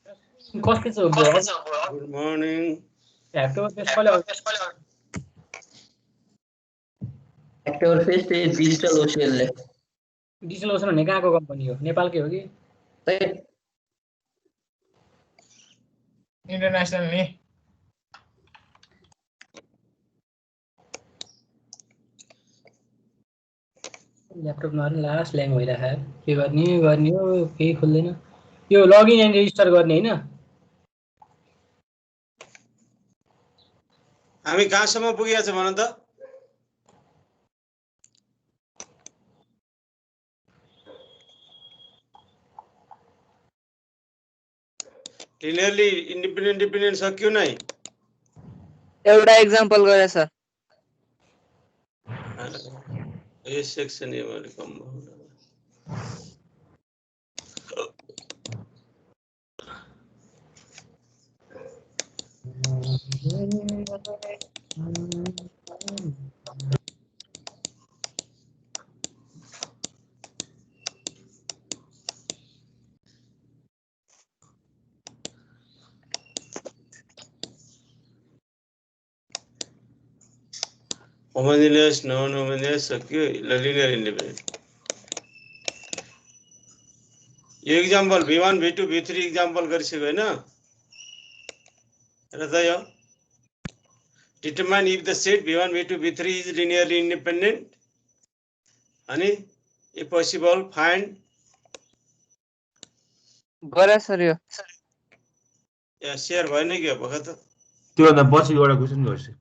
कस्तो छ bro? Good morning. ह्याप्टो त्यसले एक्टर फेस्ट डिजिटल ओसियनले डिजिटल ओसन भन्ने कहाँको कम्पनी हो? नेपालकै हो कि? इन्टरनेसनल नि ल्यापटप नभए लास्ट ल्याङ भइरहेको के गर्ने हो केही खोल्दैन यो लगइन एन्ड रेजिस्टर गर्ने हैन हामी कहाँसम्म पुगेका छौँ भन त? लिनियरली इन्डिपेन्डेन्ट सक्यो नै? एउटा एक्जाम्पल गरे सर। यो सेक्सन ए मैले कम होमोजेनियस नन होमोजेनियस सक्यो लिनियर इन्डिपेन्डेन्ट। यो example v1 v2 v3 example गरिसक्यो हैन र त यो determine if the set v1 v2 v3 is linearly independent अनि इफ पोसिबल फाइन्ड गरे सर यो या शेयर भएन के भख त त्यो भन्दा पछि एउटा क्वेशन गर्छु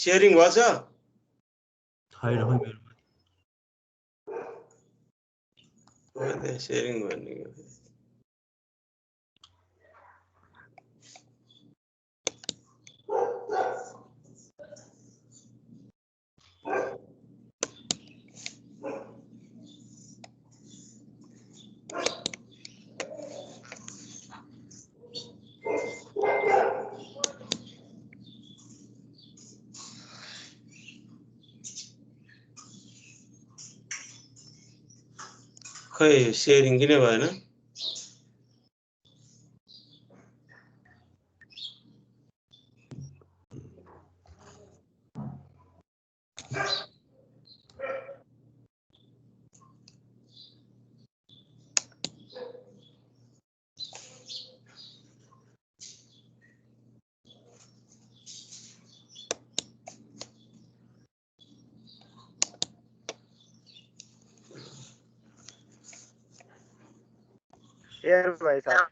शेयरिङ भछ छैन खै मेरो शेयरिङ भन्ने के खै शेयरिङ किन भएन? शेयर भाइ साहब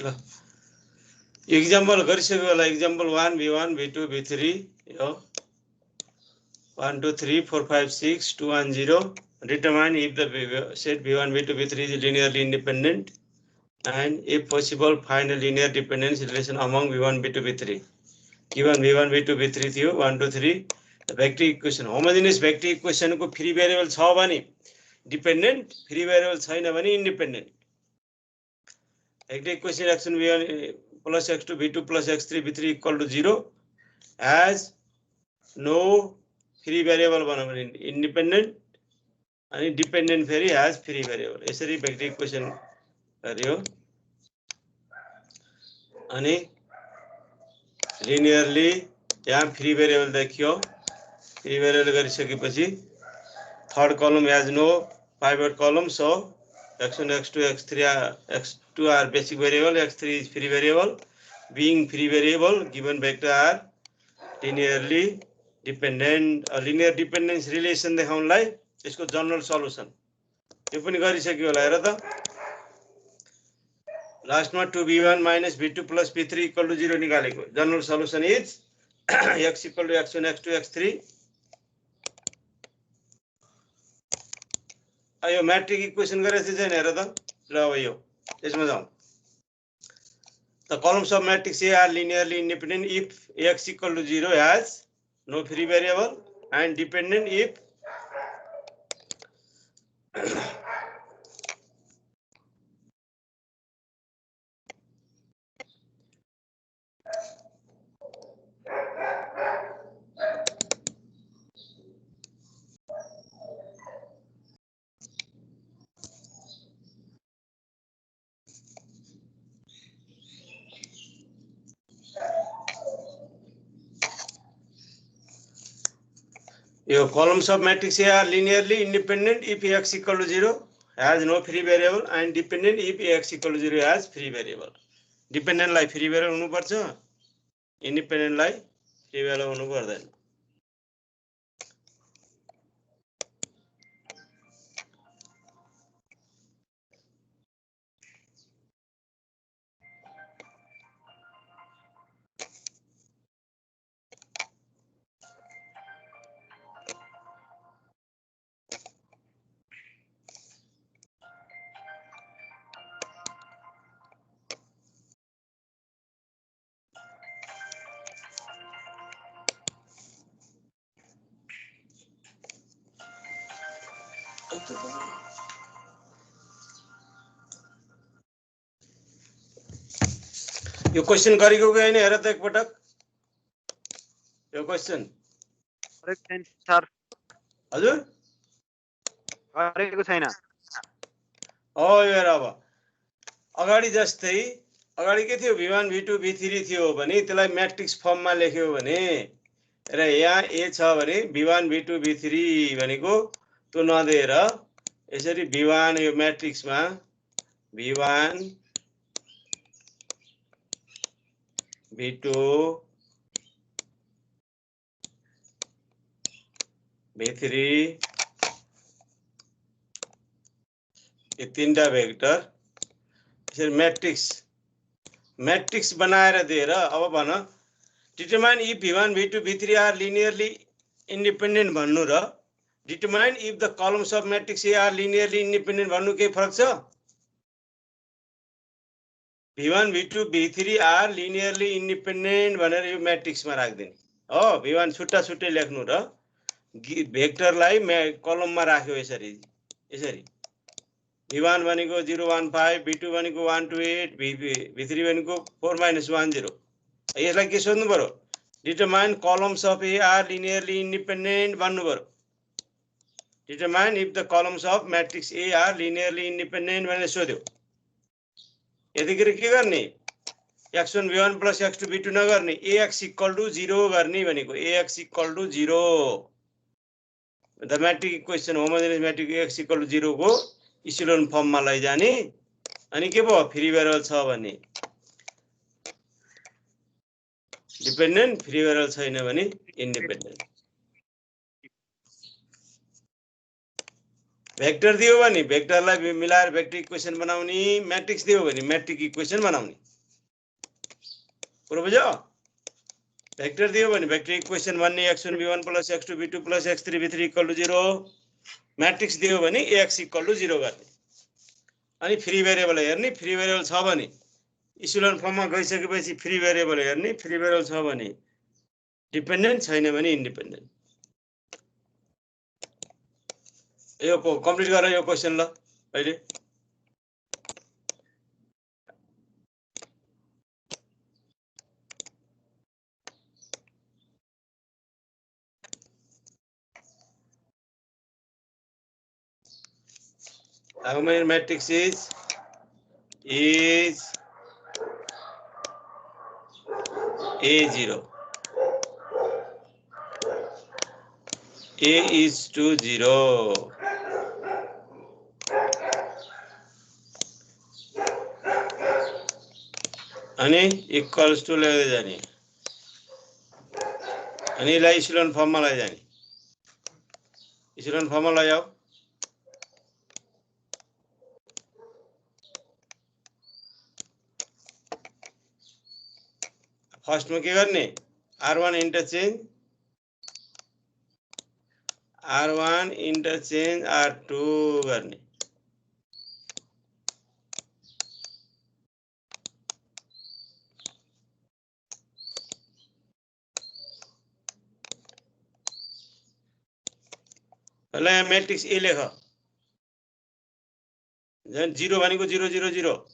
ल एक्जाम्पल गरिसक्यो होला एक्जाम्पल 1 v1 v2 v3 यो 1 2 3 4 5 6 2 1 0 determine if the set v1 v2 v3 is linearly independent and if possible find a linear dependence relation among v1 v2 v3 given v1 v2 v3 थियो 1 2 3 the vector equation homogeneous vector equation को free variable छ भने dependent free variable छैन भने independent vector equation x1 v1 plus x2 v2 plus x3 v3 equal to 0 as no free variable भनौं भने independent अनि dependent फेरि has free variable यसरी vector equation गर्यो अनि linearly यहाँ free variable देखियो free variable गरिसकेपछि third column has no pivot column so x1 x2 x3 x2 are basic variable x3 is free variable being free variable given vector are linearly dependent linear dependence relation देखाउनलाई यसको general solution यो पनि गरिसक्यो होला हेर त लास्टमा 2v1 - v2 + v3 = 0 निकालेको general solution is x = x1 x2 x3 यो मैट्रिक इक्वेशन गरेछ छैन हेर त ल अब यो यसमा जाउँ the columns of matrix A are linearly independent if x = 0 has no free variable and dependent if Your columns of matrix A are linearly independent if X equal to 0 has no free variable and dependent if X equal to 0 has free variable. Dependent लाई free variable हुनु पर्छ, independent लाई free variable हुनु पर्दैन. यो question गरेको कि हैन हेर त एकपटक. यो क्वेशन गरेको छैन सर, हजुर गरेको छैन. हेर अब अगाडि जस्तै अगाडि के थियो v1 v2 v3 थियो भने त्यसलाई म्याट्रिक्स फर्ममा लेख्यो भने र यहाँ a छ भने v1 v2 v3 भनेको त्यो नदिएर यसरी v1 यो म्याट्रिक्समा v1 v2 v3 ये तीनटा भेक्टर यसरी मैट्रिक्स बनाएर दिएर अब भन determine if v1 v2 v3 are linearly independent भन्नु र determine if the columns of matrix A are linearly independent भन्नु के फरक छ? v1 v2 v3 are linearly independent भनेर यो मैट्रिक्समा राख्दिने हो. v1 छुट्टा छुट्टै लेख्नु र भेक्टरलाई कलममा राख्यो यसरी यसरी v1 भनेको 015 v2 भनेको 128 v3 भनेको 4 - 10. यसलाई के सोध्नु पर्यो? Determine columns of A are linearly independent भन्नु पर्यो. Determine if the columns of matrix A are linearly independent भनेर सोध्यो. यतिखेर के गर्ने? x1 v1 plus x2 v2 नगर्ने, ax equal to 0 गर्ने भनेको. ax equal to 0 the matrix equation homogeneous matrix x equal to 0 को इचेलोन फर्ममा लैजाने. अनि के भयो? फ्री भेरिएबल छ भने डिपेन्डेन्ट, फ्री भेरिएबल छैन भने इन्डिपेन्डेन्ट. भेक्टर दियो भने भेक्टरलाई मिलाएर भेक्टर इक्वेसन बनाउने, मैट्रिक्स दियो भने मैट्रिक इक्वेसन बनाउने. पुरो बुझ्यो? भेक्टर दियो भने भेक्टर इक्वेसन भन्ने x1 v1 plus x2 v2 plus x3 v3 equal to 0. Matrix दियो भने ax equal to 0 गर्ने. अनि फ्री भेरिएबल हेर्ने. फ्री भेरिएबल छ भने इचेलोन फर्ममा गइसकेपछि फ्री भेरिएबल हेर्ने. फ्री भेरिएबल छ भने डिपेन्डेन्ट, छैन भने इन्डिपेन्डेन्ट. यो कम्प्लिट गर यो क्वेशन ल अहिले. Argument matrix is A0. A is to 0. अनि इक्वल्स टू लेख्दै जाने. अनि यसलाई इचेलोन फर्ममा लैजाने. इचेलोन फर्ममा लैजाऊ. फर्स्ट में के गर्ने? R1 इंटरचेंज R2 गर्ने. ल यहाँ मैट्रिक्स ए लेख. जन 0 भनेको 0 0 0.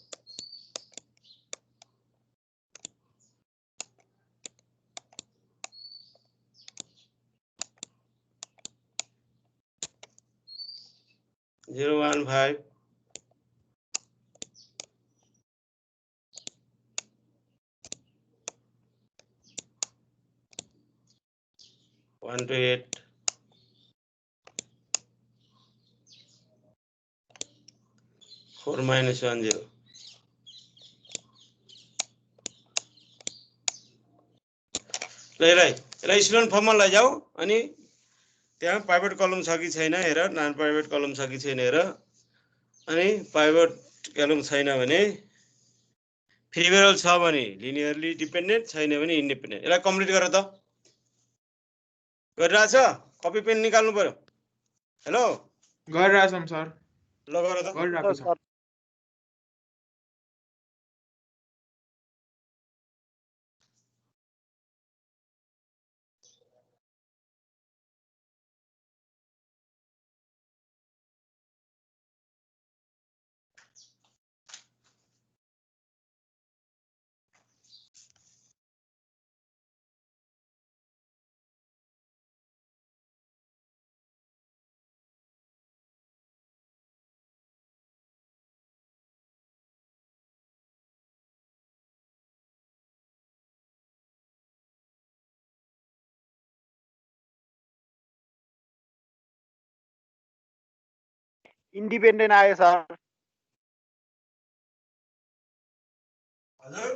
Zero 1 5 1 to 8 4 minus 1 0 यसलाई स्टुडेन्ट फर्ममा लैजाऊ अनि त्यहाँ पाइभट कलम छ कि छैन हेर नन पाइभट कलम छ कि छैन हेर अनि पाइभट कलम छैन भने फ्री भेरिएबल छ भने लिनियरली डिपेन्डेन्ट छैन भने इन्डिपेन्डेन्ट यसलाई कम्प्लिट गर त गरिरहेछ कपी पेन निकाल्नु पर्यो हेलो गरिरहेछौँ सर ल गर त गरिरहेको छ इन्डिपेन्डेन्ट आयो सर हजुर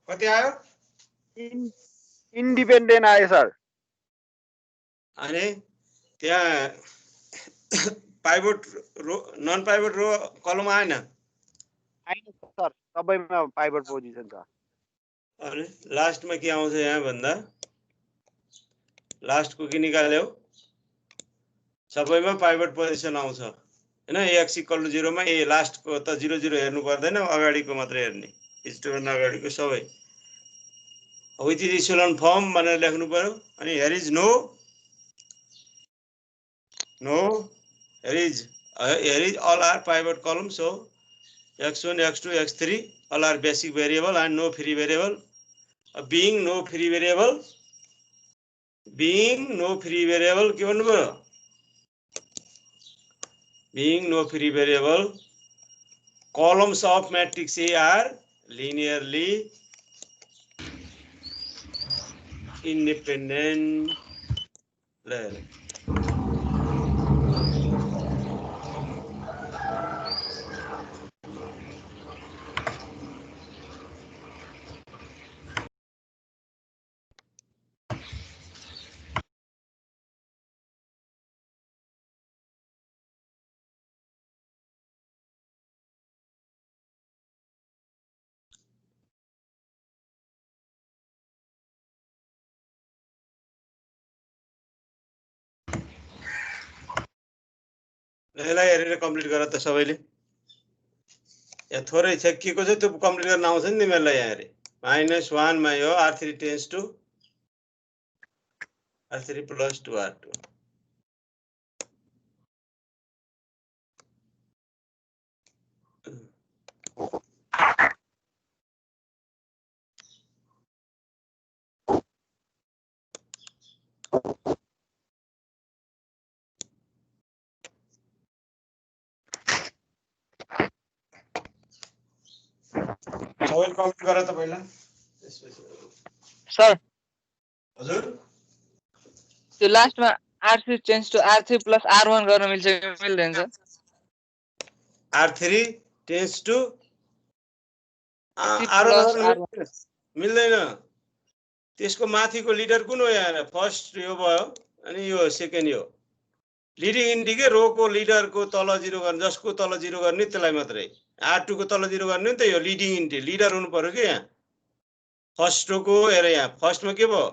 कति आयो इन्डिपेन्डेन्ट आयो सर अनि त्यहाँ पाइभट रो नन पाइभट रो कलम आएन आएन सर सबैमा पाइभट पोजिसन छ अनि लास्टमा के आउँछ यहाँ भन्दा लास्टको के निकाल्यौ सबैमा पाइभट पोजिसन आउँछ हैन x = 0 मा ए लास्टको त 0 0 हेर्नु पर्दैन अगाडिको मात्र हेर्ने स्टुडेन्ट अगाडिको सबै विथ इक्विभ्यालेन्ट फर्म भनेर लेख्नु पर्यो अनि here is no here is all are pivot columns so x1 x2 x3 all are basic variable and no free variable being no free variable के भन्नु पर्यो being no free variable columns of matrix A are linearly independent यसलाई हेरेर complete गर त सबैले यहाँ थोरै छ के को छ त्यो कम्प्लिट गर्न आउँछ नि तिमीहरुलाई यहाँ हेरे -1 मा यो r3 tense to r3 + 2r2 सबैले कम्प्लिट गर त पहिला सर हजुर त्यो लास्टमा r3 tense to r3 + r1 गर्न मिल्छ कि मिल्दैन sir r3 tense to r1 r1 मिल्दैन त्यसको माथिको लिडर कुन हो यहाँ फर्स्ट यो भयो अनि यो सेकेन्ड यो लिडिङ इन्डिके रोको लिडरको तल 0 गर्ने जसको तल 0 गर्ने त्यसलाई मात्रै r2 को तल 0 गर्ने नि त यो लिडिङ इन्टी लिडर हुनु पर्यो के यहाँ फर्स्ट रोको हेर यहाँ फर्स्टमा के भयो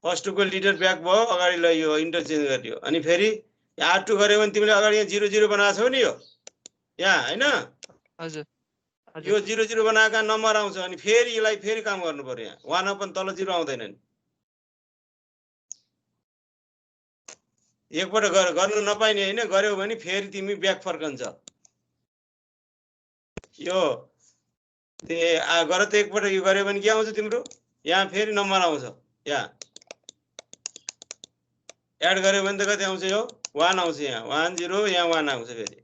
फर्स्ट रोको लिडर ब्याक भयो अगाडिलाई यो इन्टरचेन्ज गरियो अनि फेरि r2 गर्यो भने तिमीले अगाडि यहाँ 0 0 बनाएको छौ नि यो यहाँ हैन हजुर यो 0 0 बनाएका नम्बर आउँछ अनि फेरि यसलाई फेरि काम गर्नु पर्यो यहाँ 1 पनि तल 0 आउँदैन नि एकपल्ट गर्न नपाइने हैन गर्यौ भने फेरि तिमी ब्याक फर्कन्छ यो ते गर त एकपल्ट यो गर्यो भने के आउँछ तिम्रो यहाँ फेरि नम्बर आउँछ यहाँ एड गर्यो भने त कति आउँछ यो 1 आउँछ यहाँ 1 0 यहाँ 1 आउँछ फेरि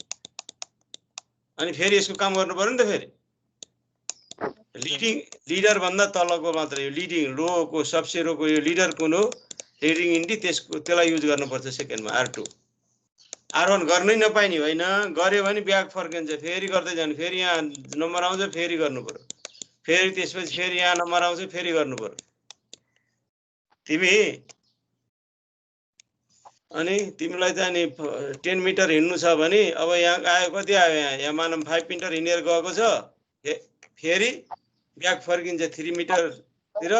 अनि फेरि यसको काम गर्नु पर्यो नि त फेरि लिडिङ लिडर भन्दा तलको मात्र यो लिडिङ रो को सबसे रो को यो लिडर कुन हो लिडिङ इन्डी त्यसको त्यसलाई युज गर्नुपर्छ सेकेन्डमा r2 R1 गर्नै नपाइने होइन, गर्यो भने ब्याक फर्किन्छ, फेरि गर्दै जानु, फेरि यहाँ नम्बर आउँछ, फेरि गर्नु पर्यो, फेरि त्यसपछि फेरि यहाँ नम्बर आउँछ, फेरि गर्नु पर्यो तिमी। अनि तिमीलाई चाहिँ नि 10 मिटर हिँड्नु छ भने अब यहाँ आयो, कति आयो, यहाँ मानव 5 मिटर हिँडेर गएको छ, फेरि ब्याक फर्किन्छ 3 मिटरतिर,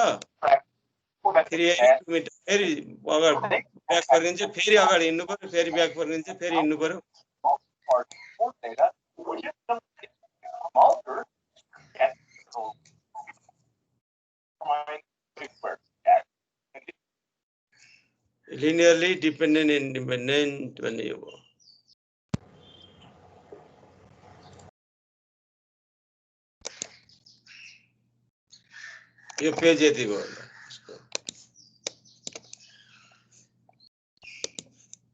फेरि 2 मिटर, फेरि अगाडि ब्याक फर्किन्छ, फेरि अगाडि हिँड्नु पर्यो, फेरि ब्याक फर्किन्छ, फेरि हिँड्नु पर्यो। लिनियरली डिपेन्डेन्ट इन्डिपेन्डेन्ट भन्ने यो हो। यो पेज यति भयो,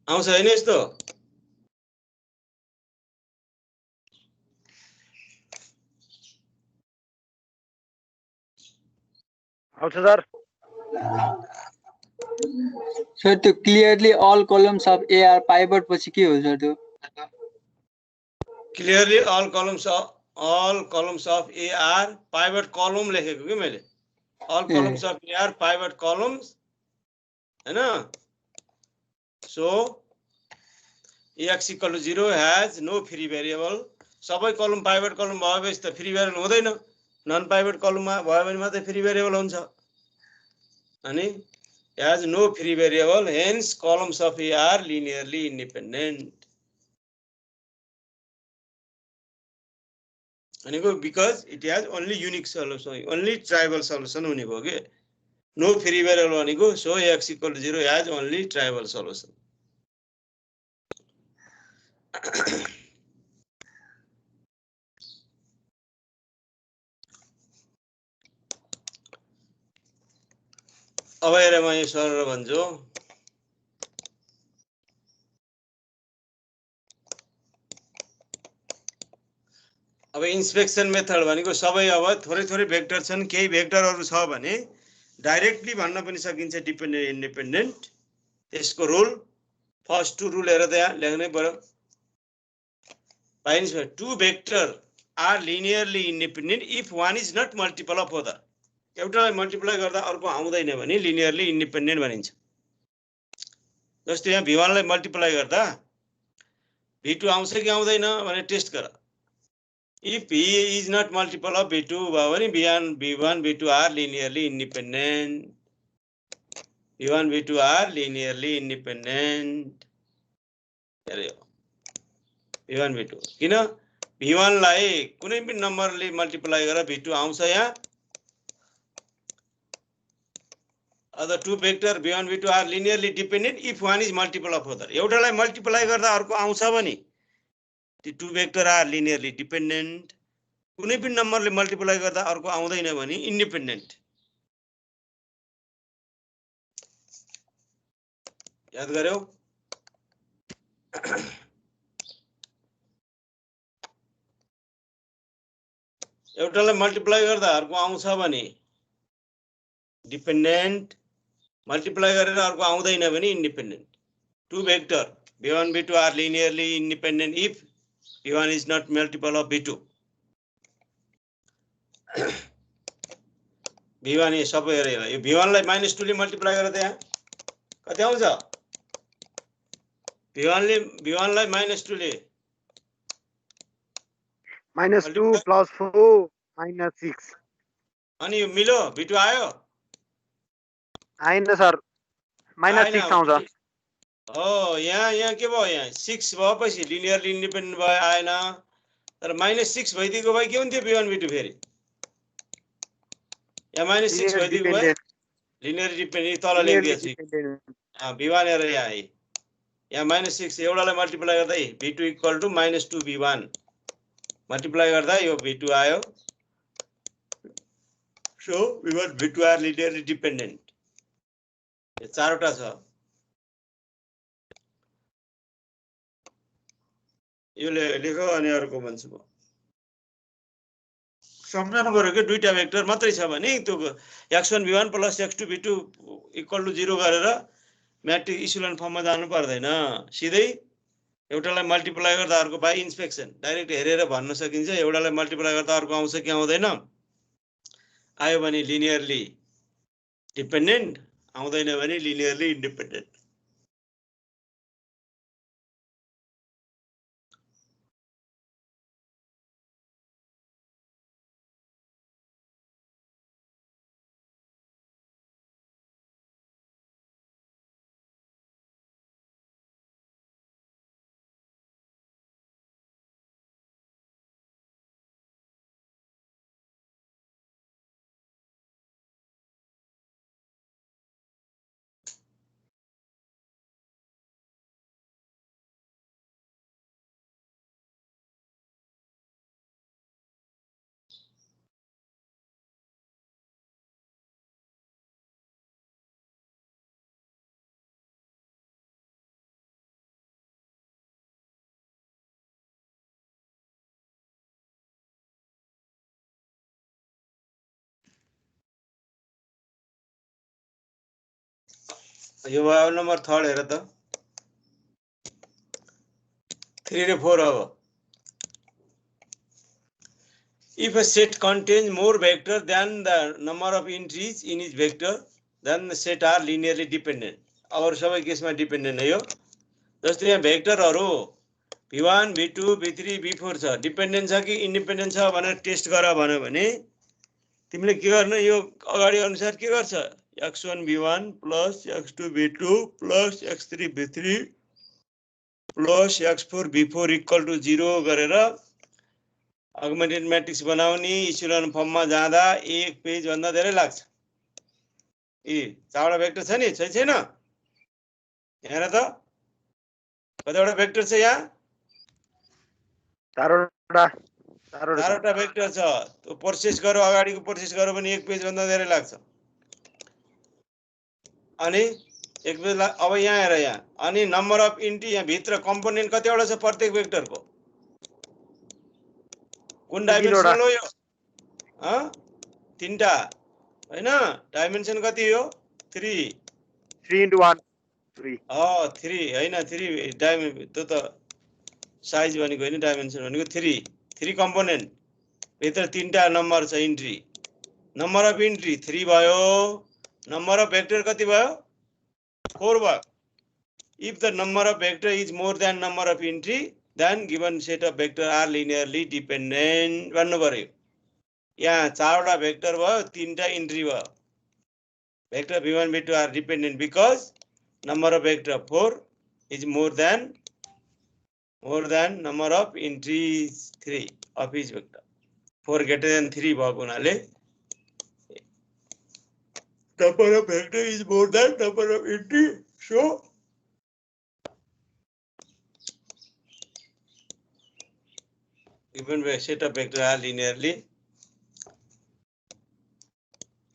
आउँछ होइन यस्तो? आउँछ सर। सर त्यो clearly all columns of AR pivot पछि के हो सर त्यो? Clearly all columns of AR pivot column लेखेको कि मैले, all columns of AR pivot columns हैन। So AX = 0 has no free variable. सबै कलम पाइभट कलम भएपछि त फ्री भेरिएबल हुँदैन, नन पाइभट कलममा भयो भने मात्रै फ्री भेरिएबल हुन्छ। अनि has no free variable, hence columns of A are linearly independent. Because it has only unique solution, only tribal solution hune bhayo ke. No free variable bhaneko, so AX = 0 has only tribal solution. अब हेरेर म यो सरल भन्छु, अब इन्स्पेक्सन method भनेको सबै अब थोरै थोरै भेक्टर छन्, केही भेक्टरहरू छ भने डाइरेक्टली भन्न पनि सकिन्छ डिपेन्डेन्ट इन्डिपेन्डेन्ट। त्यसको रुल फर्स्ट टु रुल हेरेर त्यहाँ लेख्नै पर्यो। By two vector are linearly independent if one is not multiple of other. एउटालाई मल्टिप्लाई गर्दा अर्को आउँदैन भने लिनियरली इन्डिपेन्डेन्ट भनिन्छ। जस्तो यहाँ V1 लाई मल्टिप्लाई गर्दा V2 आउँछ कि आउँदैन भने टेस्ट गर। If V is not multiple of V2 भयो भने V1 V2 are linearly independent. V1 V2 are linearly independent. V1 V2 किन V1 लाई कुनै पनि नम्बरले मल्टिप्लाई गरेर V2 आउँछ। यहाँ other two vector V1 V2 are linearly dependent if one is multiple of other. एउटालाई मल्टिप्लाई गर्दा अर्को आउँछ भने ती two vector are linearly dependent. कुनै पनि नम्बरले मल्टिप्लाई गर्दा अर्को आउँदैन भने इन्डिपेन्डेन्ट। याद गर्यौ? एउटालाई मल्टिप्लाई गर्दा अर्को आउँछ भने डिपेन्डेन्ट, मल्टिप्लाई गरेर अर्को आउँदैन भने independent. Two vector V1 V2 are linearly independent if V1 is not multiple of V2। V1 यो सबै हेरेर यो V1 लाई -2 ले मल्टिप्लाई गरेर त्यहाँ कति आउँछ? V1 लाई -2 ले -2 + 4 -6 अनि यो मिल्यो? V2 आयो? आएन सर, -6 आउँछ। हो यहाँ के भयो? यहाँ 6 भएपछि लिनियरली इन्डिपेन्डेन्ट भयो, आएन। तर -6 भइदिएको भए के हुन्थ्यो V1 V2 फेरि? यहाँ -6 भइदिएको भए लिनियरली डिपेन्डेन्ट तल लेखिदिएको छु। V1 हेर यहाँ -6 एउटालाई मल्टिप्लाई गर्दा V2 = -2 V1 मल्टिप्लाई गर्दा यो V2 आयो। So V1 V2 are linearly dependent. यो चारवटा छ। यो लेखो अनि अर्को भन्छु म। सम्झनु पर्यो कि दुईटा भेक्टर मात्रै छ भने त्यो x1 V1 + x2 V2 = 0 गरेर म्याट्रिक्स इक्विभ्यालेन्ट फर्ममा जानु पर्दैन। सिधै एउटालाई मल्टिप्लाई गर्दा अर्को बाई इन्स्पेक्सन डाइरेक्ट हेरेर भन्न सकिन्छ एउटालाई मल्टिप्लाई गर्दा अर्को आउँछ कि आउँदैन आयो भने लिनियरली डिपेन्डेन्ट आउँदैन भने लिनियरली इन्डिपेन्डेन्ट यो भयो नम्बर 3 हेर त 3 र 4 अब if a set contains more vector than the number of entries in each vector then the set are linearly dependent और सबै केसमा डिपेन्डेन्ट है यो जस्तै यहाँ भेक्टरहरु v1 v2 v3 v4 छ डिपेन्डेन्ट छ कि इन्डिपेन्डेन्ट छ भनेर टेस्ट गर भन्यो भने तिमीले के गर्नु यो अगाडि अनुसार के गर्छ x1 v1 plus x2 v2 plus x3 v3 plus x4 v4 equal to 0 गरेर अगमेन्टेड म्याट्रिक्स बनाउने इचेलन फर्ममा जाँदा एक पेज भन्दा धेरै लाग्छ ए चारवटा भेक्टर छ नि छैन हेर त कतिवटा भेक्टर छ यहाँ चारवटा भेक्टर छ त्यो प्रोसेस गरो अगाडिको प्रोसेस गरो भने एक पेज भन्दा धेरै लाग्छ अनि एक पेज अब यहाँ हेर यहाँ अनि नम्बर अफ एन्ट्री यहाँ भित्र कम्पोनेन्ट कतिवटा छ प्रत्येक भेक्टरको कुन डाइमेन्सन हो यो तीनटा हैन डाइमेन्सन कति हो 3 into 1 3 3 हैन 3 डाइमेन्सन त्यो त साइज भनेको हैन डाइमेन्सन भनेको 3 कम्पोनेन्ट भित्र तीनटा नम्बर छ एन्ट्री नम्बर अफ एन्ट्री 3 भयो नम्बर अफ भेक्टर कति भयो 4 भयो if the number of vector is more than number of entry then given set of vector are linearly dependent भन्नु पर्यो यहाँ चारवटा भेक्टर भयो तीनटा एन्ट्री भयो vector v1 v2 are dependent because number of vector 4 is more than number of entries 3 of each vector 4 greater than 3 भएको हुनाले number of vector is more than number of entry so given set of vector are linearly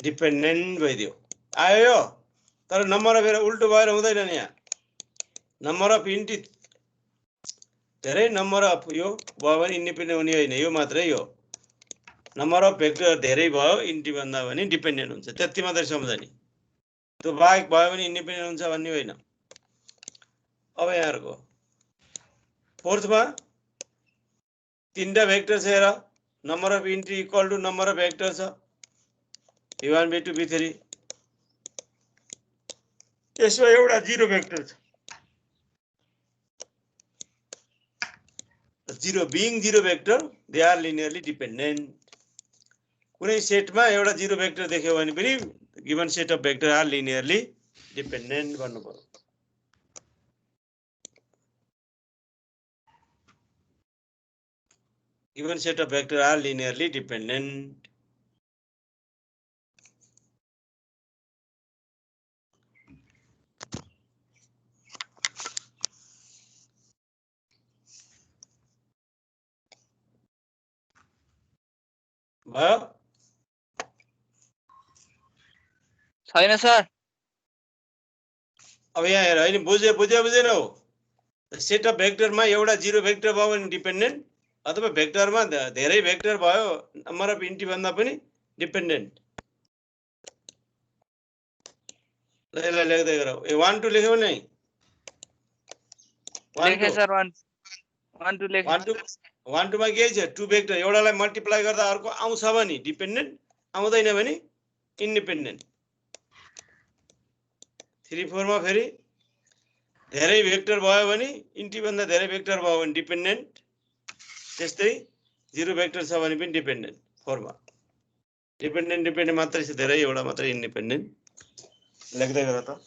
dependent भइदियो आयो यो तर number of उल्टो भएर हुँदैन नि यहाँ नम्बर अफ एन्ट्री धेरै नम्बर अफ यो भयो भने इन्डिपेन्डेन्ट हुने हैन यो मात्रै हो नम्बर अफ भेक्टर धेरै भयो एन्ट्री भन्दा भने डिपेन्डेन्ट हुन्छ त्यति मात्रै सम्झने त्यो बाहेक भयो भने इन्डिपेन्डेन्ट हुन्छ भन्ने होइन अब यहाँहरुको फोर्थमा तीनटा भेक्टर छ हेर number of entry equal to number of vector छ v1 v2 v3 यसमा एउटा जीरो भेक्टर छ zero being zero vector they are linearly dependent कुनै सेटमा एउटा जीरो भेक्टर देख्यो भने पनि given set of vector are linearly dependent भन्नु पर्यो given set of vector are linearly dependent भयो छैन सर अब यहाँ हेर हैन बुझेन हो सेट अफ भेक्टरमा एउटा जीरो भेक्टर भयो भने डिपेन्डेन्ट अथवा भेक्टरमा धेरै भेक्टर भयो नम्बर अफ एन्ट्री भन्दा पनि डिपेन्डेन्ट ल यसलाई लेख्दै गरौ ए 1 2 लेख्यौ नि लेखे सर 1 2 लेखे 1 2 मा के छ 2 भेक्टर एउटालाई मल्टिप्लाई गर्दा अर्को आउँछ भने डिपेन्डेन्ट आउँदैन भने इन्डिपेन्डेन्ट 3 4 मा फेरि धेरै भेक्टर भयो भने इन्टी भन्दा धेरै भेक्टर भयो भने डिपेन्डेन्ट त्यस्तै 0 भेक्टर छ भने पनि डिपेन्डेन्ट 4 मा डिपेन्डेन्ट मात्रै छ धेरै एउटा मात्रै इन्डिपेन्डेन्ट लेख्दै गर त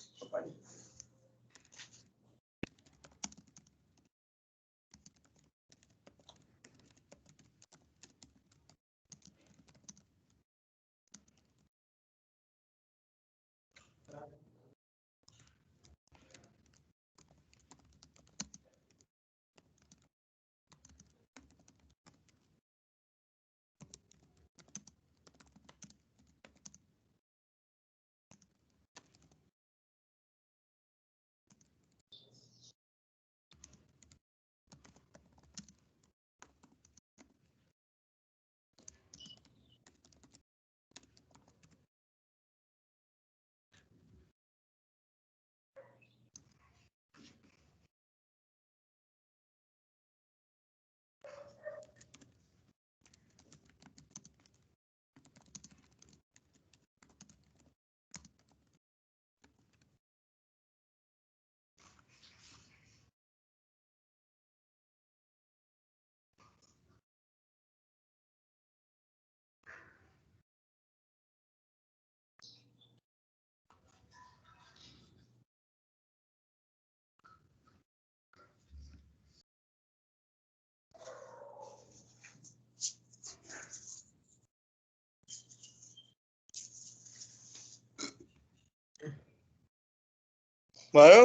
भयो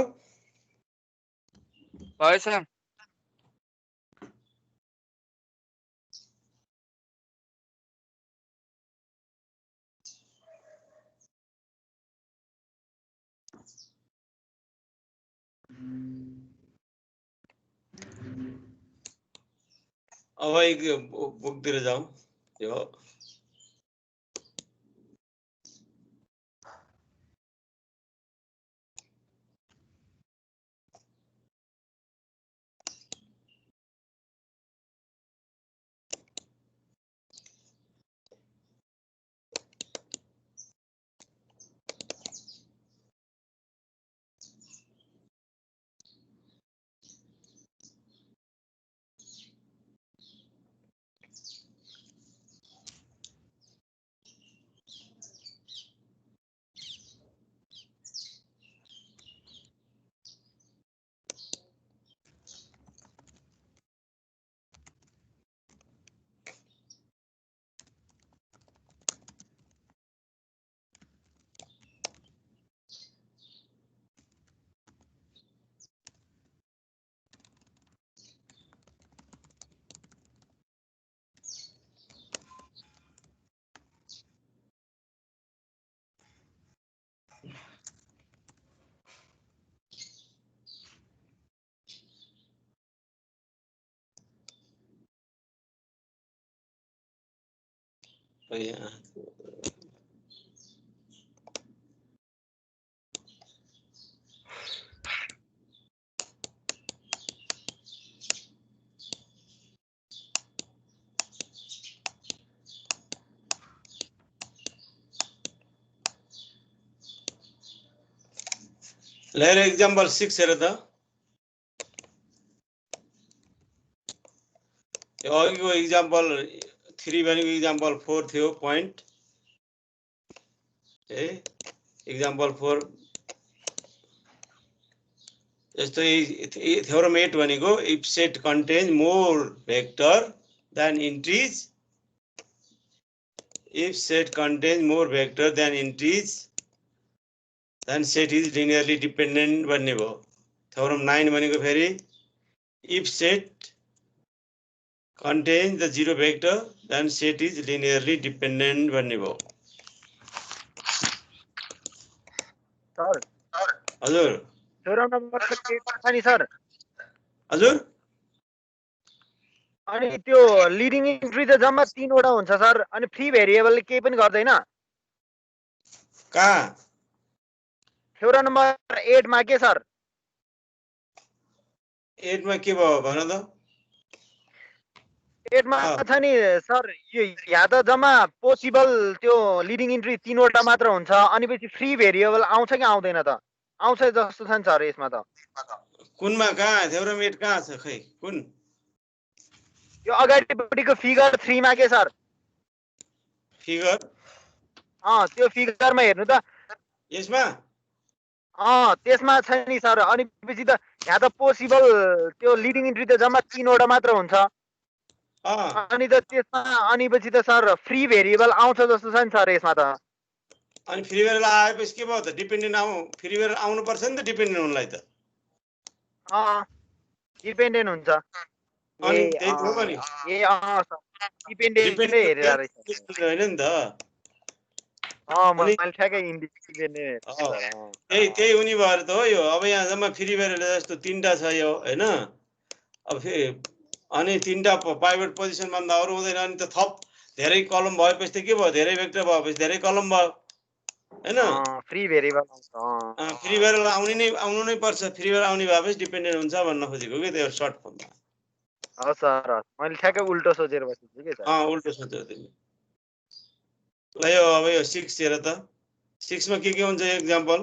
सर अब एक बुकतिर जाउँ यो लेर एक्जाम्पल 6 हेर त यो अघिको एक्जाम्पल 3 भनेको एक्जाम्पल 4 थियो पोइन्ट एक्जाम्पल 4 जस्तै थ्योरम 8 भनेको if set contains more vector then entries if set contains more vector than entries then set is linearly dependent भन्ने भयो थ्योरम 9 भनेको फेरि if set contains the zero vector then set is linearly dependent भन्ने भयो sir हजुर theorem number 8 छ नि sir हजुर अनि त्यो लिडिङ इन्ट्री त जम्मा 3 वटा हुन्छ सर अनि फ्री भेरिएबलले केही पनि गर्दैन कहाँ थ्योरम नम्बर 8 मा के सर 8 मा के भयो भन त 8 मा छ नि सर यो यहाँ त जम्मा पोसिबल त्यो लिडिङ इन्ट्री 3 वटा मात्र हुन्छ अनि पछि फ्री भेरिएबल आउँछ कि आउँदैन त आउँछ जस्तो छ नि सर यसमा त कुनमा कहाँ थ्योरम 8 कहाँ छ खै कुन यो अगाडिपट्टिको फिगर 3 मा के सर फिगर त्यो फिगरमा हेर्नु त यसमा त्यसमा छ नि सर अनि पछि त यहाँ त पोसिबल त्यो लिडिङ इन्ट्री त जम्मा 3 वटा मात्र हुन्छ अनि त त्यसमा अनि पछि त सर फ्री भेरिएबल आउँछ जस्तो छ नि सर यसमा त अनि फ्री भेरिएबल आएपछि के भयो त डिपेन्डेन्ट फ्री भेरिएबल आउनु पर्छ नि त डिपेन्डेन्ट हुनलाई त डिपेन्डेन्ट हुन्छ अनि त्यही थियो नि सर डिपेन्डेन्ट हेरेर रहेछ हैन नि त मैले ठ्याक्कै इन्डिपेन्डेन्ट त्यही हुने भएर त हो यो अब यहाँ जम्मा फ्री भेरिएबल जस्तो 3टा छ यो हैन अब अनि 3टा पाइभट पोजिसन भन्दा अरु हुँदैन अनि त थप धेरै कलम भएपछि त के भयो धेरै भेक्टर भएपछि धेरै कलम भयो हैन फ्री भेरिएबल फ्री भेरिएबल आउनु नै पर्छ फ्री भेरिएबल आउने भएपछि डिपेन्डेन्ट हुन्छ भन्न खोजेको के त्यो सर्ट फर्ममा हो सर मैले ठ्याक्कै उल्टो सोचेर बसेछु के सर उल्टो सोच्यौ तिमी ल यो अब यो 6 हेर त 6 मा के हुन्छ एक्जाम्पल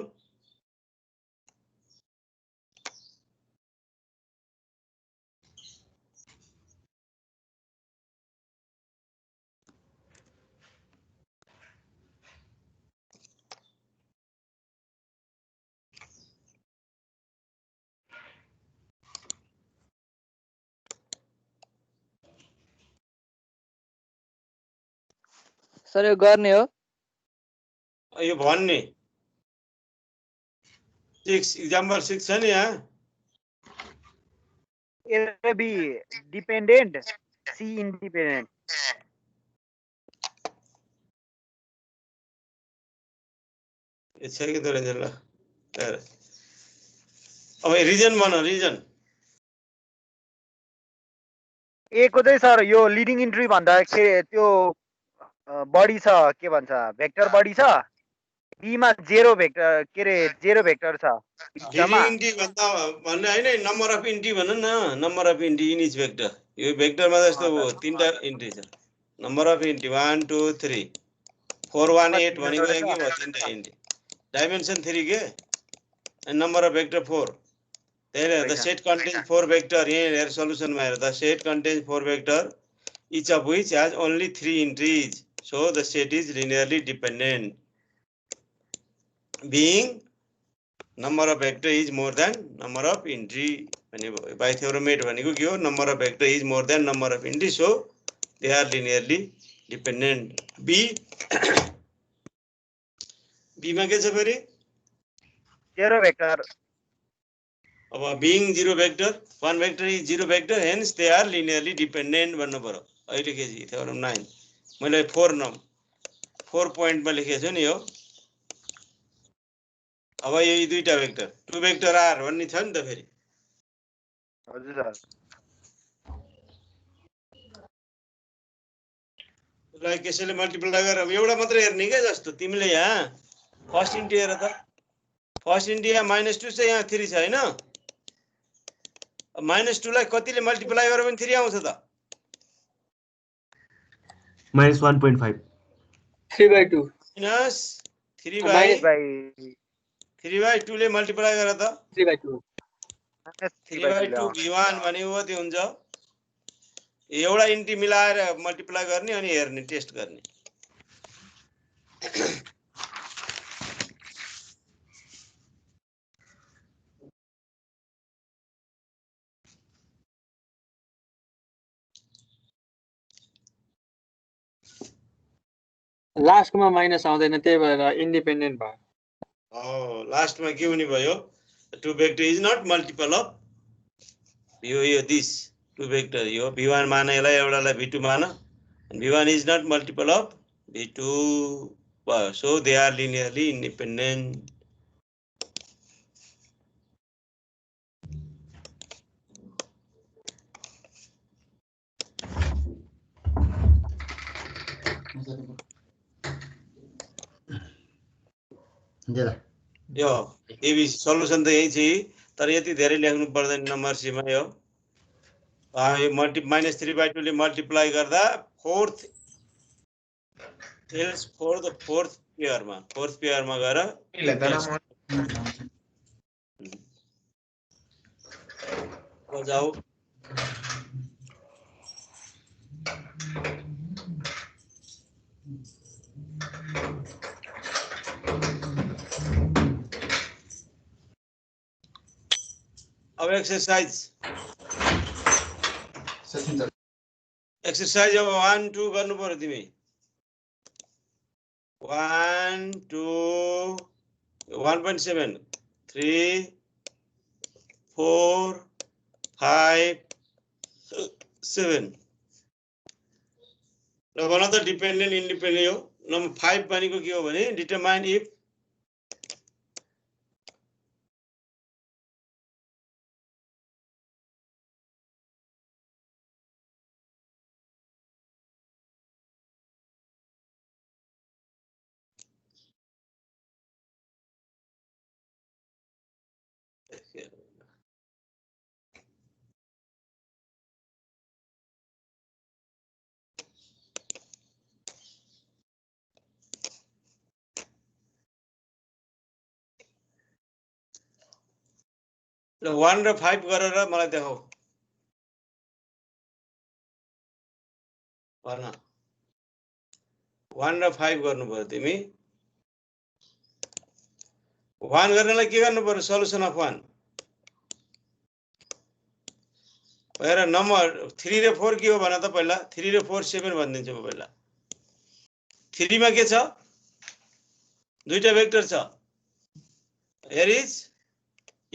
सर यो गर्ने हो यो भन्ने 6 एक्जाम्पल 6 छ नि यहाँ A B dependent C independent छ कि त ल अब रिजन भन रिजन ए को चाहिँ सर यो लिडिङ इन्ट्री भन्दा त्यो बढी छ के भन्छ भेक्टर बढी छ बी मा 0 भेक्टर के रे 0 भेक्टर छ इन्टी भन्दा भन्ने हैन नम्बर अफ इन्टी भन न number of entry in each vector यो भेक्टरमा जस्तो 3टा इन्ट्री छ नम्बर अफ इन्टी 1 2 3 418 भनेको के भयो 3टा इन्ट्री डाइमेन्सन 3 के and number of vector 4 there the set contains 4 vector here solution ma the set contains 4 vector each of which has only 3 entries so the set is linearly dependent being number of vector is more than number of entry by theorem 8 bhaneko ke ho number of vector is more than number of entry so they are linearly dependent b b ma ke cha feri 0 vector being 0 vector one vector is 0 vector hence they are linearly dependent भन्नु पर्यो अहिले के जी theorem 9 मैले 4 point मा लेखेको छु नि यो अब यो दुईटा भेक्टर 2 vector r भन्ने छ नि त फेरि हजुर सर लाइक यसैले मल्टिप्लाई गरेर एउटा मात्र हेर्ने के जस्तो तिमीले यहाँ फर्स्ट इन्टी हेर त फर्स्ट इन्टी यहाँ -2 छ यहाँ 3 छ हैन -2 लाई कतिले मल्टिप्लाई गरे पनि 3 आउँछ त -1.5 3/2 माइनस 3/2 ले मल्टिप्लाई गरे त 3/2 3/2 v1 भनेको त्यो हुन्छ एउटा इन्टी मिलाएर मल्टिप्लाई गर्ने अनि हेर्ने टेस्ट गर्ने लास्टमा माइनस आउँदैन त्यही भएर इन्डिपेन्डेन्ट भयो लास्टमा के हुने भयो 2 vector is not multiple of यो this 2 vector यो v1 मान यसलाई एउटालाई v2 मान and v1 is not multiple of v2 so they are linearly independent यो ABC सल्युसन त यही छ तर यति धेरै लेख्नु पर्दैन नम्बर सीमा यो -3/2 ले मल्टिप्लाई गर्दा फोर्थ पेयरमा गएर जाऊ अब एक्सरसाइज अब 1 2 गर्नु पर्यो तिमी 1 2 1.7 3 4 5 7 र भन त डिपेन्डेन्ट इन्डिपेन्डेन्ट हो नम्बर 5 भनेको के हो भने डिटरमाइन इफ ल 1 र 5 गरेर मलाई देखाऊ भन 1 र 5 गर्नु पर्यो तिमी 1 गर्नलाई के गर्नु पर्यो सल्युसन अफ 1 हेर नम्बर 3 र 4 के हो भन त पहिला 3 र 4 7 भनिदिन्छु म पहिला 3 मा के छ दुईटा भेक्टर छ here is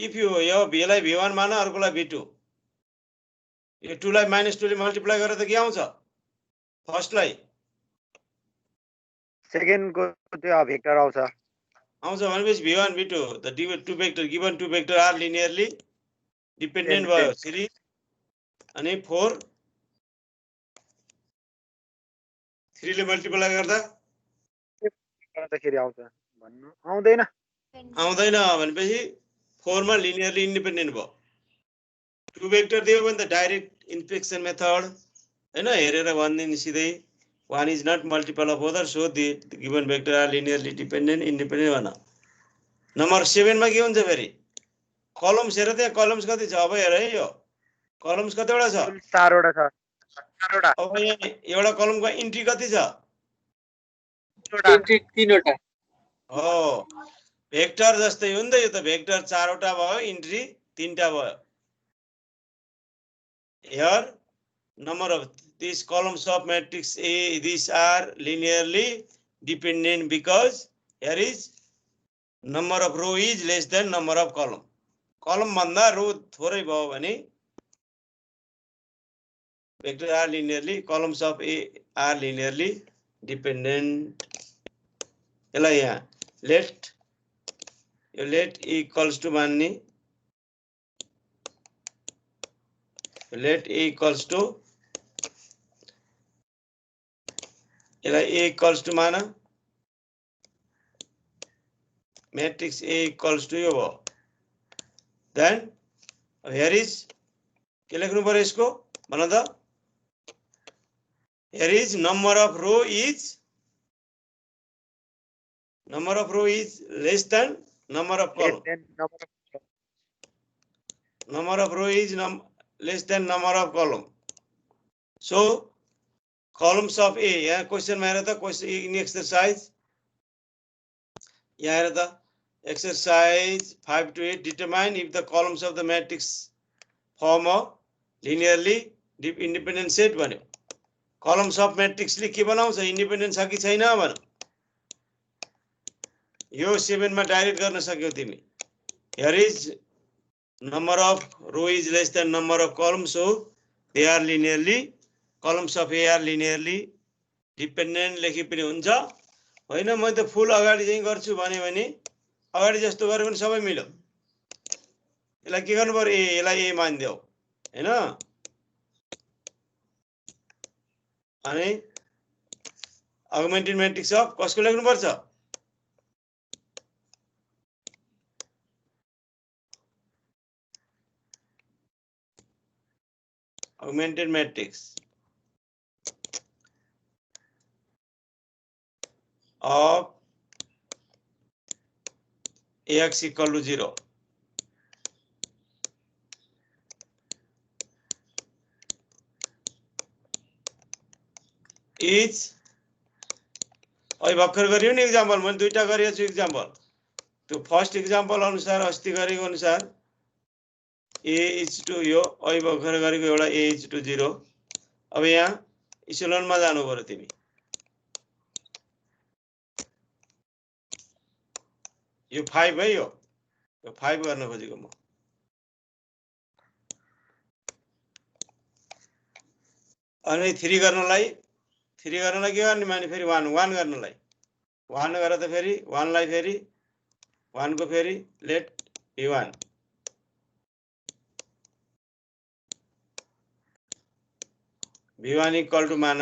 if you यो v लाई v1 मान अर्कोलाई v2 यो 2 लाई -2 ले मल्टिप्लाई गरेर त के आउँछ फर्स्ट लाई सेकेन्ड को त्यो भेक्टर आउँछ भनेपछि v1 v2 the two vector given two vector are linearly dependent भयो 3 अनि 4 3 ले मल्टिप्लाई गर्दा गर्दाखेरि आउँछ भन्नु आउँदैन भनेपछि 4 मा लिनियरली इन्डिपेन्डेन्ट भयो टु भेक्टर दियो भने त डाइरेक्ट इन्फेक्सन मेथड हैन हेरेर भन्दिन सिधै one is not multiple of other so the given vector are linearly dependent independent भन नम्बर 7 मा के हुन्छ फेरि कलम्स हेर त्यहाँ कलम्स कति छ अब हेर है यो कलम्स कतिवटा छ 4 वटा छ 4 वटा अब यहाँ एउटा कलमको इन्ट्री कति छ इन्ट्री 3 वटा हो भेक्टर जस्तै हो नि त यो त भेक्टर 4 वटा भयो इन्ट्री 3 टा भयो here number of these columns of matrix A these are linearly dependent because here is number of row is less than number of column भन्दा रो थोरै भयो भने vector are linearly columns of A are linearly dependent यसलाई यहाँ let equals to मान्ने let A equals to A equals to माना matrix A equals to यो भयो then here is के लेख्नु पर्यो यसको भन त here is number of row is less than number of column number of row is less than number of column so columns of A यहाँ question में हेर त क्वेशन इन एक्सरसाइज यहाँ हेर त exercise 5 to 8 determine if the columns of the matrix form a linearly independent set भन्यो columns of matrix ले के बनाउँछ independent छ कि छैन भन यो 7 मा डाइरेक्ट गर्न सक्यौ तिमी here is number of row is less than number of columns so they are linearly columns of A are linearly dependent लेखि पनि हुन्छ हैन म त फुल अगाडि चाहिँ गर्छु भने अगाडि जस्तो गरे पनि सबै मिल्यो यसलाई के गर्नु पर्यो यसलाई A मान्दियौ हैन अनि अगमेन्टेड म्याट्रिक्स अफ कसको लेख्नु पर्छ augmented matrix of Ax equal to 0 is अहिले भर्खर गरियो नि एक्जाम्पल मैले दुईटा गरिएको छु एक्जाम्पल त्यो फर्स्ट एक्जाम्पल अनुसार अस्ति गरेको अनुसार a is to यो अहिले भर्खर गरेको एउटा a is to 0 अब यहाँ इसेलोनमा जानु पर्यो तिमी यो 5 है यो 5 गर्न खोजेको म अनि 3 गर्नलाई के गर्ने माने फेरि 1 गर्नलाई 1 गरेर त फेरि 1 लाई फेरि 1 को फेरि late v1 v1 equal to मान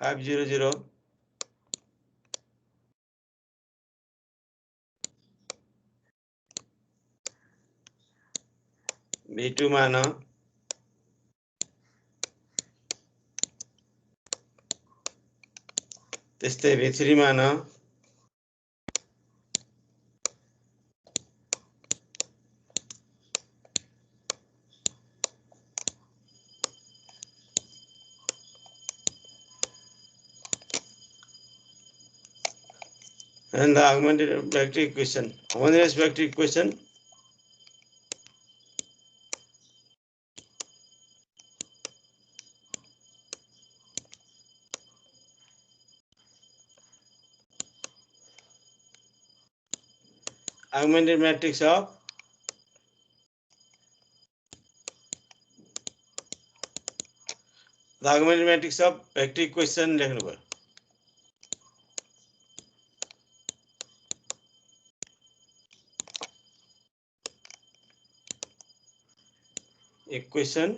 500 v2 मान त्यस्तै v3 मान and the augmented vector equation. Homogeneous vector equation augmented matrix of the augmented matrix of vector equation लेख्नु पर्यो equation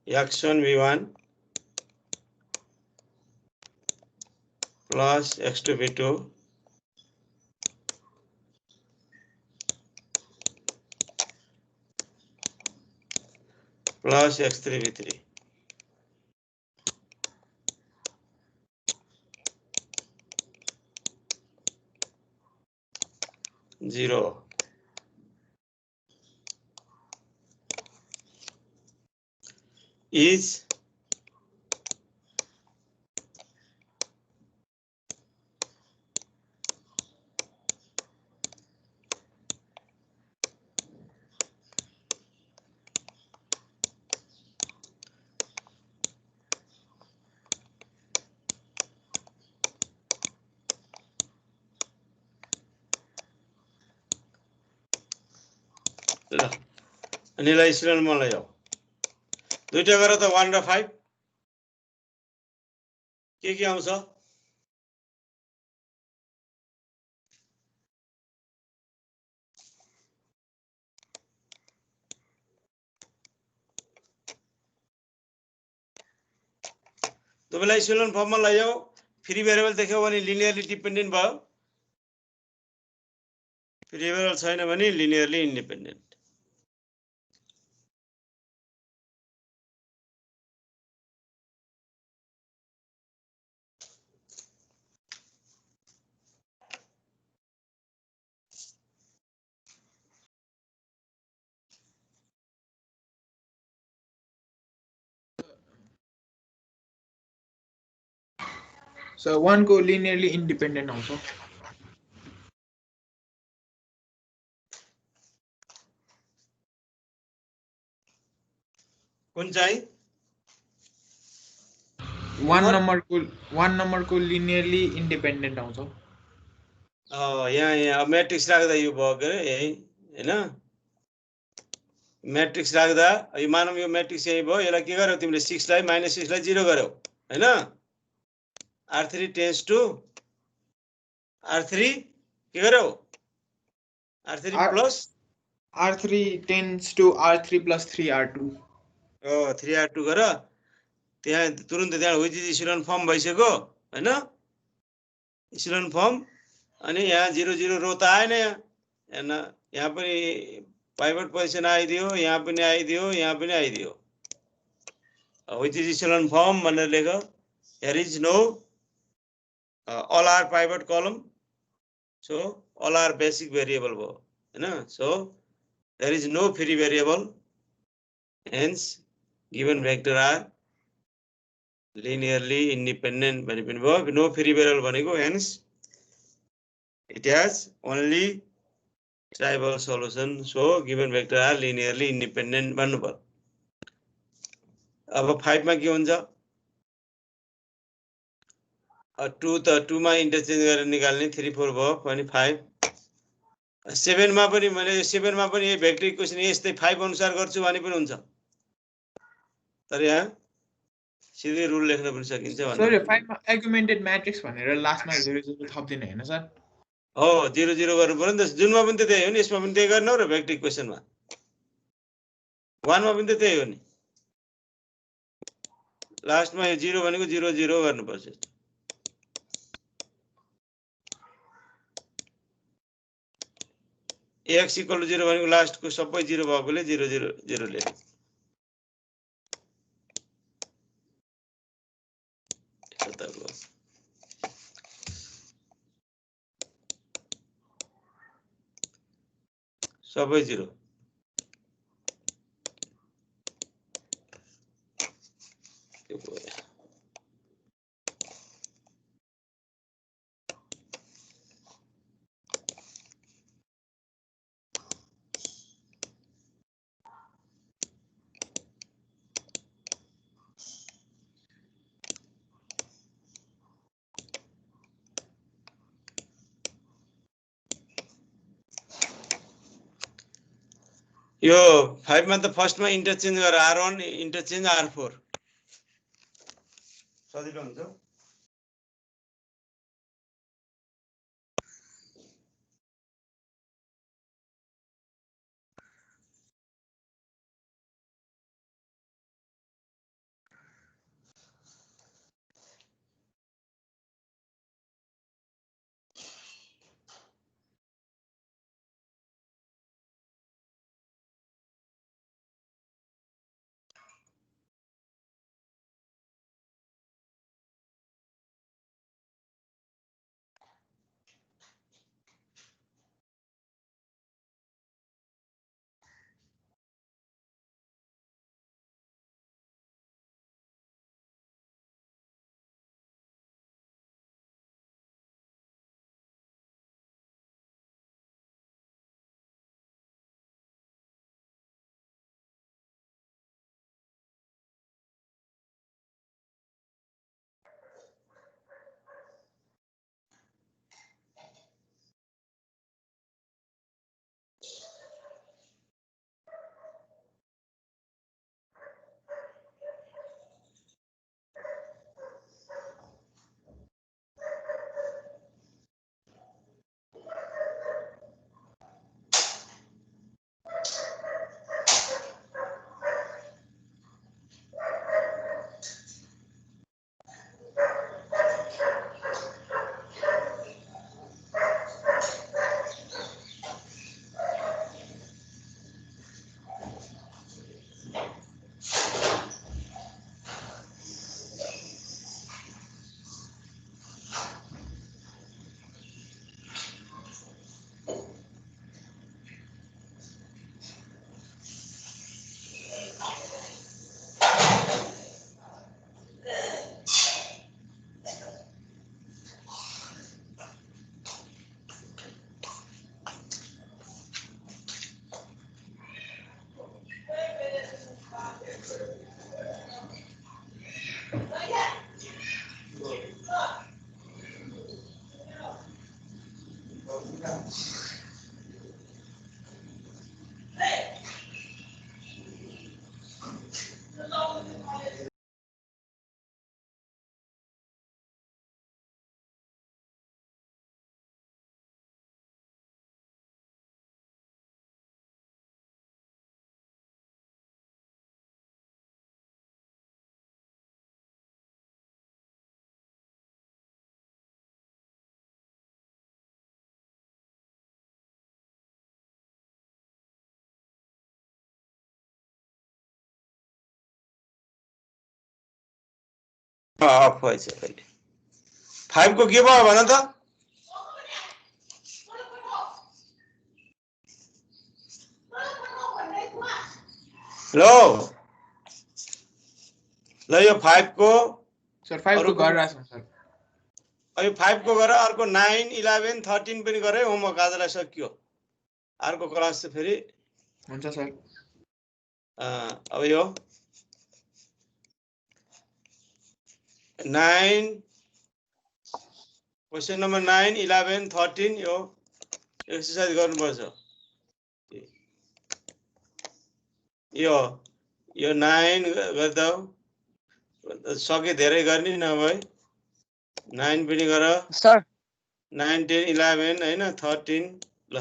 x1 v1 plus x2 v2 plus x3 v3 0 is ल अनिलाई सिलन मलाई जाऊ दुईटा गरेर त 1 र 5 के आउँछ तपाईलाई सिलन फर्ममा लैजाऊ फ्री भेरिएबल देख्यो भने लिनियरली डिपेन्डेन्ट भयो फ्री भेरिएबल छैन भने लिनियरली इन्डिपेन्डेन्ट So 1 को linearly independent also. कुन चाहिँ 1 number को linearly independent also. यहाँ मैट्रिक्स राख्दा यो भयो के यही हैन मैट्रिक्स राख्दा यो मानव यो मैट्रिक्स यही भयो यसलाई के गर्यौ तिमीले 6 लाई -6 लाई 0 गर्यौ हैन R3 tends to R3 के गर्यौ R3 plus R3 tends to R3 plus 3R2. 3R2 गर त्यहाँ तुरुन्त त्यहाँ विच इज इसिलोन फर्म भइसक्यो हैन इसिलोन फर्म अनि यहाँ 0 0 रो त आएन यहाँ हेर्न यहाँ पनि पाइभट पोजिसन आइदियो यहाँ पनि आइदियो यहाँ पनि आइदियो विच इज इसिलोन फर्म भनेर लेख here is no all are pivot column so all are basic variable भयो हैन so there is no free variable hence given vector are linearly independent भने पनि भयो no free variable भनेको hence it has only trivial solution so given vector are linearly independent भन्नु पर्यो अब 5 मा के हुन्छ 2 त 2 मा इन्टरचेन्ज गरेर निकाल्ने 3 4 भयो अनि 5 7 मा पनि मैले 7 मा पनि भेक्टर इक्वेसन यस्तै 5 अनुसार गर्छु भने पनि हुन्छ तर यहाँ सिधै रुल लेख्न पनि सकिन्छ सर भन्नु 5 मा augmented matrix भनेर लास्टमा 0 0 थप्दिन हैन सर हो 0 0 गर्नु पर्यो नि त जुनमा पनि त त्यही हो नि यसमा पनि त्यही गर्नु र भेक्टर इक्वेसनमा 1 मा पनि त त्यही हो नि लास्टमा यो 0 भनेको 0 0 गर्नुपर्छ x = 0 भनेको लास्टको सबै 0 भएकोले 0 0 0 लेख्नु सबै 0 यो 5 मा त फर्स्ट मा इन्टरचेन्ज गरेर R1 इन्टरचेन्ज R4 सजिलो हुन्छ अफ भएछ अहिले 5 को के भयो भन त लो ल यो 5 को सर 5 को गरिरहेको छ सर अब 5 को गर अर्को 9 11 13 पनि गरे होमवर्क आजलाई सकियो अर्को क्लास चाहिँ फेरि हुन्छ सर अब यो 9 क्वेशन नम्बर 9 11 13 यो एक्सरसाइज गर्नुपर्छ यो 9 गर्दा सके धेरै गर्ने नभए 9 पनि गर सर 9 10 11 हैन 13 ल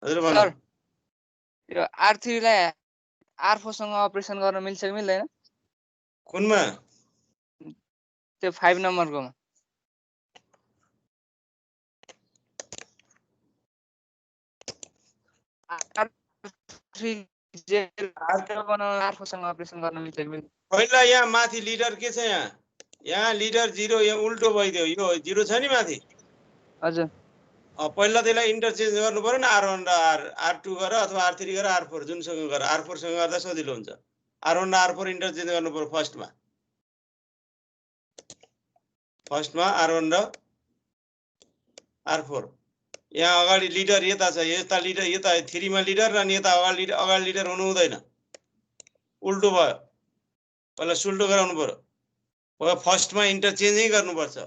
हजुर भन सर यो R3 लाई R4 सँग अपरेसन गर्न मिल्छ कि मिल्दैन कुनमा त्यो 5 नम्बरकोमा R3 बनाउन R4 सँग अपरेसन गर्न मिल्छ कि मिल्दैन पहिला यहाँ माथि लिडर के छ यहाँ लिडर 0 यहाँ उल्टो भइदियो यो 0 छ नि माथि हजुर पहिला त्यसलाई इन्टरचेन्ज गर्नु पर्यो नि R1 र R2 गर अथवा R3 गर R4 जुनसँग गर R4 सँग गर्दा सजिलो हुन्छ R1 र R4 इन्टरचेन्ज गर्नु पर्यो फर्स्टमा R1 र R4 यहाँ अगाडि लिडर यता छ यता लिडर यता 3 मा लिडर र यता अगाडि लिडर हुनु हुँदैन उल्टो भयो पहिला सुल्टो गराउनु पर्यो फर्स्टमा इन्टरचेन्जै गर्नुपर्छ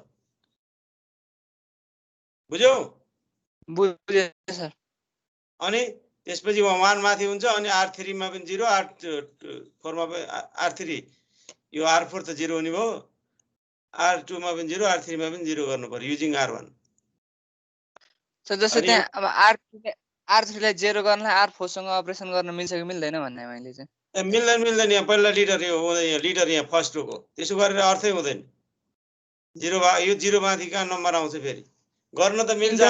बुझ्यौ बुझे सर अनि त्यसपछि 1 माथि हुन्छ अनि R3 मा पनि 0 R4 मा पनि R3 यो R4 त 0 हुने भयो R2 मा पनि 0 R3 मा पनि 0 गर्नु पर्यो युजिङ R1 सर जस्तो त्यहाँ अब R3 लाई 0 गर्नलाई R4 सँग अपरेसन गर्न मिल्छ कि मिल्दैन भन्ने मैले चाहिँ मिल्दैन यहाँ पहिला लिडर यो हुँदैन लिडर यहाँ फर्स्ट रोको त्यसो गरेर अर्थै हुँदैन 0 यो 0 माथि कहाँ नम्बर आउँछ फेरि गर्न त मिल्छ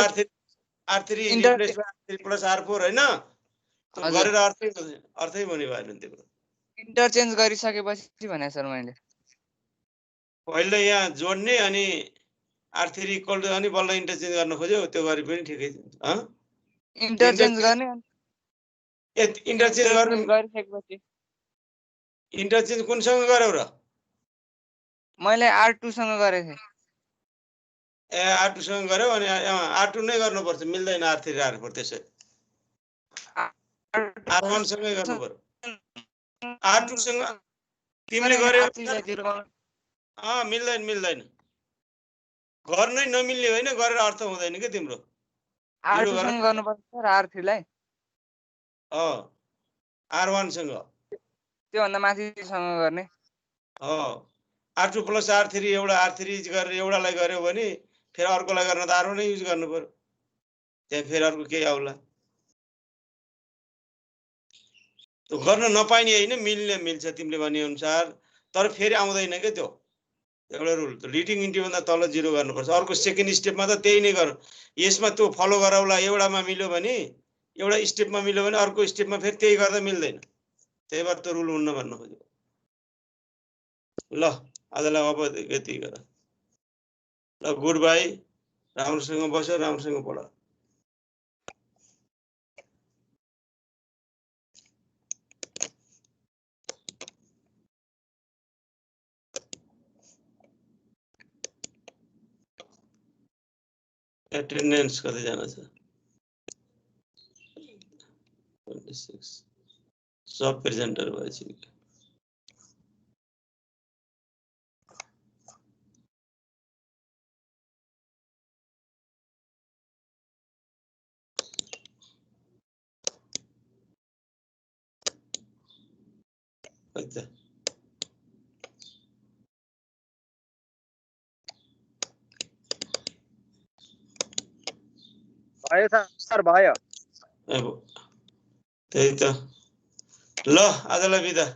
R3 replace R3 plus R4 हैन त्यो गरेर अर्थै हुने भएन त्यो इन्टरचेन्ज गरिसकेपछि भने सर मैले पहिला यहाँ जोड्ने अनि R3 इक्वल टु अनि बल्ल इन्टरचेन्ज गर्न खोज्यो त्यो गरे पनि ठिकै छ इन्टरचेन्ज गर्ने इन्टरचेन्ज गर्न गरिसकेपछि इन्टरचेन्ज कुनसँग गर्यौ र मैले R2 सँग गरेको थिएँ R2 सँग गर्यौ अनि R2 नै गर्नुपर्छ मिल्दैन R3 र R4 त्यसै R1 सँगै गर्नु पर्यो R2 सँग तिमीले गर्यौ मिल्दैन गर्नै नमिल्ने होइन गरेर अर्थ हुँदैन के तिम्रो R2 सँग गर्नुपर्छ सर R3 लाई R1 सँग त्यो भन्दा माथि सँग गर्ने R2 प्लस R3 एउटा R3 गरेर एउटालाई गर्यो भने फेरि अर्कोलाई गर्न त R1 नै युज गर्नु पर्यो त्यहाँ फेरि अर्को केही आउला त्यो गर्न नपाइने होइन मिल्छ तिमीले भने अनुसार तर फेरि आउँदैन के त्यो एउटा रुल लिडिङ इन्टु भन्दा तल 0 गर्नुपर्छ अर्को सेकेन्ड स्टेपमा त त्यही नै गर यसमा त्यो फलो गराउला एउटामा मिल्यो भने एउटा स्टेपमा मिल्यो भने अर्को स्टेपमा फेरि त्यही गर्दा मिल्दैन त्यही भएर त्यो रुल हुन्न भन्नु खोज्यो ल आजलाई अब यति गर ल गुड बाई राम्रोसँग बस्यो राम्रोसँग पढ एटेन्डेन्स कतिजना छ 26 सब प्रेजेन्टर भएछ भयो सर भयो अब त्यही त ल आजलाई बिदा